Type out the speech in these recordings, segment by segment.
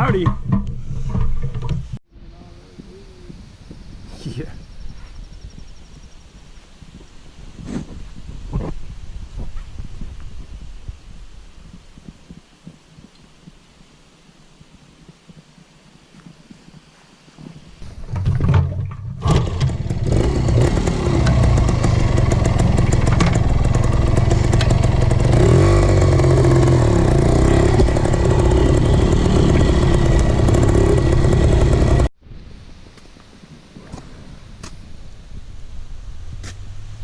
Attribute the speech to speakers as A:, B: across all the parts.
A: Howdy. Yeah.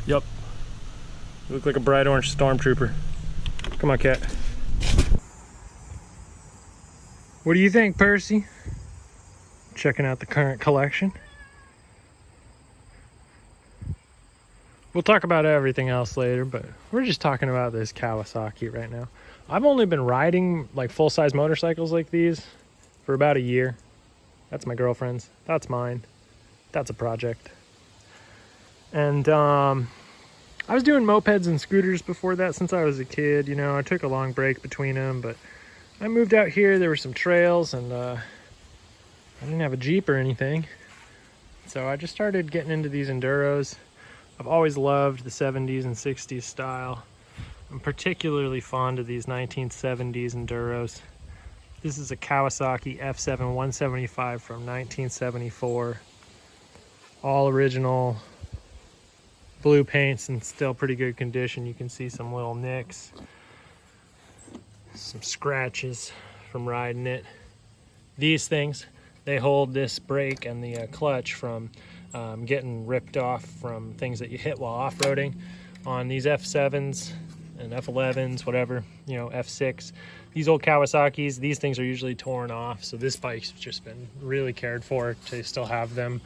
A: Yup. You look like a bright orange stormtrooper. Come on, cat. What do you think, Percy? Checking out the current collection. We'll talk about everything else later, but we're just talking about this Kawasaki right now. I've only been riding like full-size motorcycles like these for about a year. That's my girlfriend's. That's mine. That's a project. And I was doing mopeds and scooters before that since I was a kid. You know, I took a long break between them, but I moved out here. There were some trails, and I didn't have a Jeep or anything. So I just started getting into these enduros. I've always loved the 70s and 60s style. I'm particularly fond of these 1970s enduros. This is a Kawasaki F7 175 from 1974. All original. Blue paints and still pretty good condition. You can see some little nicks, some scratches from riding it. These things, they hold this brake and the clutch from getting ripped off from things that you hit while off-roading. On these F7s and F11s, whatever, you know, F6, these old Kawasaki's, these things are usually torn off. So this bike's just been really cared for to still have them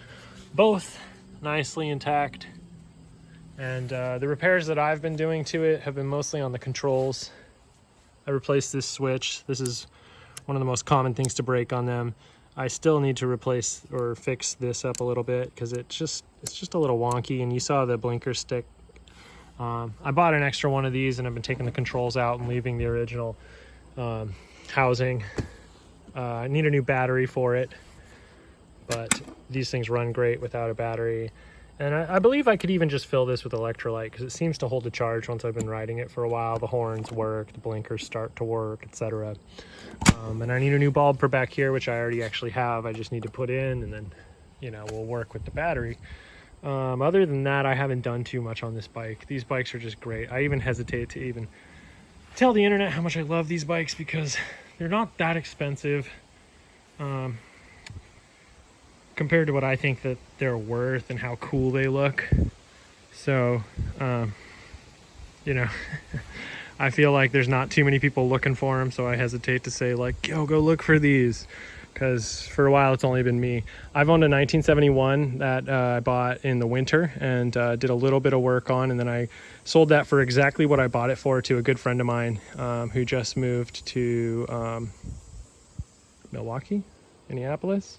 A: both nicely intact. And the repairs that I've been doing to it have been mostly on the controls. I replaced this switch. This is one of the most common things to break on them. I still need to replace or fix this up a little bit because it's just a little wonky, and you saw the blinker stick. I bought an extra one of these, and I've been taking the controls out and leaving the original housing. I need a new battery for it, but these things run great without a battery. And I believe I could even just fill this with electrolyte because it seems to hold the charge once I've been riding it for a while. The horns work, the blinkers start to work, etc. And I need a new bulb for back here, which I already actually have. I just need to put in, and then, you know, we'll work with the battery. Other than that, I haven't done too much on this bike. These bikes are just great. I even hesitate to even tell the internet how much I love these bikes because they're not that expensive. Compared to what I think that they're worth and how cool they look. So, you know, I feel like there's not too many people looking for them, so I hesitate to say like, yo, go look for these, because for a while it's only been me. I've owned a 1971 that I bought in the winter and did a little bit of work on, and then I sold that for exactly what I bought it for to a good friend of mine who just moved to Milwaukee, Minneapolis.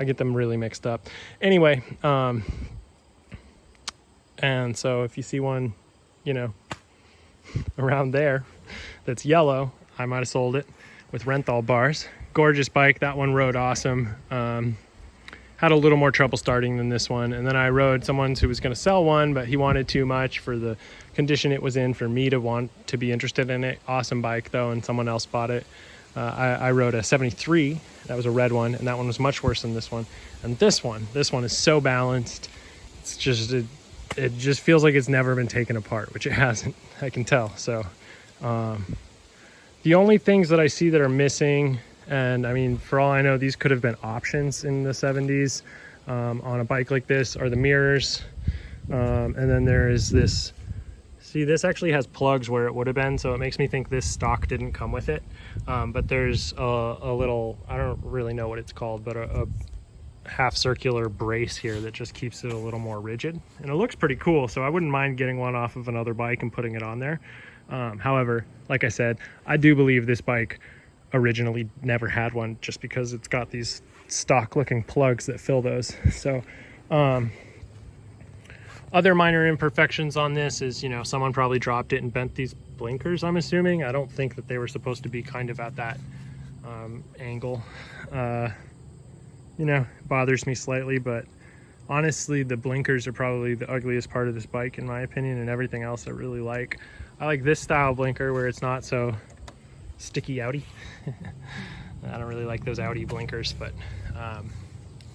A: I get them really mixed up. Anyway, and so if you see one, you know, around there that's yellow, I might have sold it with Renthal bars. Gorgeous bike. That one rode awesome. Had a little more trouble starting than this one. And then I rode someone who was going to sell one, but he wanted too much for the condition it was in for me to want to be interested in it. Awesome bike though, and someone else bought it. I rode a 73. That was a red one, and that one was much worse than this one. And this one is so balanced. It's just it just feels like it's never been taken apart, which it hasn't. I can tell. So the only things that I see that are missing, and I mean, for all I know, these could have been options in the 70s on a bike like this, are the mirrors, and then there is this. See, this actually has plugs where it would have been, so it makes me think this stock didn't come with it. But there's a little, I don't really know what it's called, but a half circular brace here that just keeps it a little more rigid. And it looks pretty cool, so I wouldn't mind getting one off of another bike and putting it on there. However, like I said, I do believe this bike originally never had one just because it's got these stock looking plugs that fill those. So, other minor imperfections on this is, you know, someone probably dropped it and bent these blinkers, I'm assuming. I don't think that they were supposed to be kind of at that angle. You know, bothers me slightly, but honestly, the blinkers are probably the ugliest part of this bike in my opinion, and everything else I really like. I like this style blinker where it's not so sticky outy. I don't really like those outy blinkers, but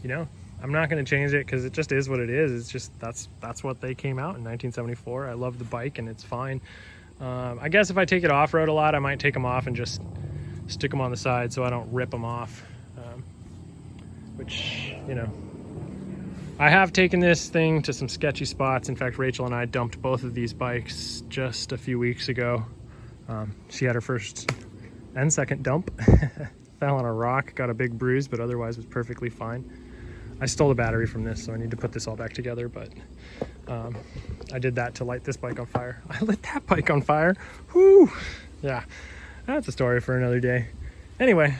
A: you know, I'm not going to change it because it just is what it is. It's just that's what they came out in 1974. I love the bike and it's fine. I guess if I take it off-road a lot, I might take them off and just stick them on the side so I don't rip them off, which, you know, I have taken this thing to some sketchy spots. In fact, Rachel and I dumped both of these bikes just a few weeks ago. She had her first and second dump. Fell on a rock, got a big bruise, but otherwise was perfectly fine. I stole the battery from this, so I need to put this all back together, but I did that to light this bike on fire. I lit that bike on fire. Whoo! Yeah, that's a story for another day. Anyway,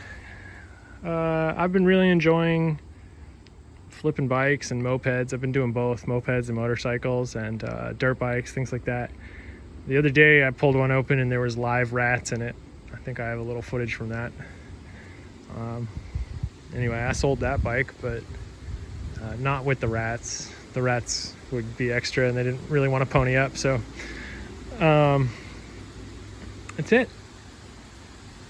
A: I've been really enjoying flipping bikes and mopeds. I've been doing both, mopeds and motorcycles and dirt bikes, things like that. The other day I pulled one open and there was live rats in it. I think I have a little footage from that. Anyway, I sold that bike, but not with the rats. The rats would be extra and they didn't really want to pony up, so that's it.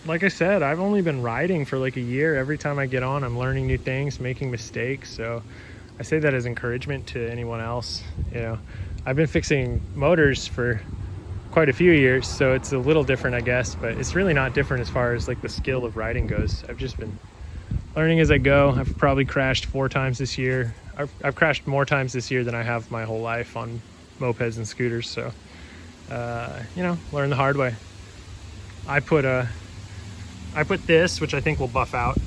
A: Like I said, I've only been riding for like a year. Every time I get on, I'm learning new things, making mistakes, so I say that as encouragement to anyone else. You know, I've been fixing motors for quite a few years, so it's a little different, I guess, but it's really not different as far as like the skill of riding goes. I've just been learning as I go. I've probably crashed 4 times this year. I've crashed more times this year than I have my whole life on mopeds and scooters, so you know, learn the hard way. I put this, which I think will buff out,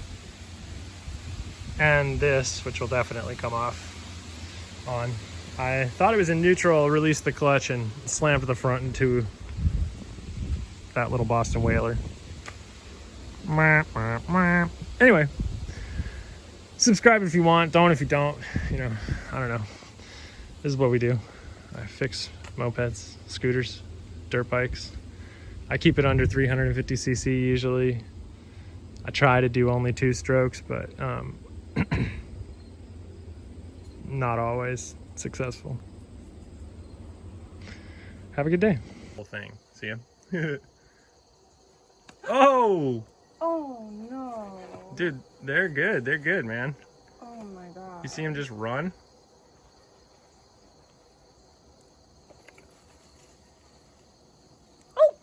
A: and this, which will definitely come off, on. I thought it was in neutral, released the clutch and slammed the front into that little Boston Whaler. Anyway, subscribe if you want, don't if you don't. You know, I don't know. This is what we do. I fix mopeds, scooters, dirt bikes. I keep it under 350cc usually. I try to do only 2 strokes, but not always successful. Have a good day. Whole thing. See ya. Oh!
B: Oh no.
A: Dude, they're good. They're good, man.
B: Oh my god.
A: You see him just run?
B: Oh!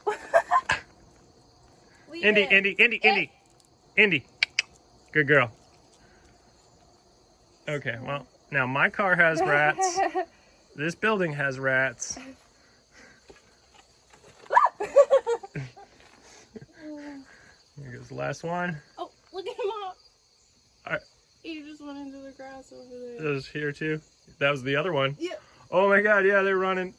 A: Indy. Good girl. Okay, well, now my car has rats. This building has rats. Here goes the last one.
B: Oh, look at him up.
A: Alright.
B: He just went into the grass over there.
A: Those here too. That was the other one.
B: Yeah.
A: Oh my god, yeah, they're running.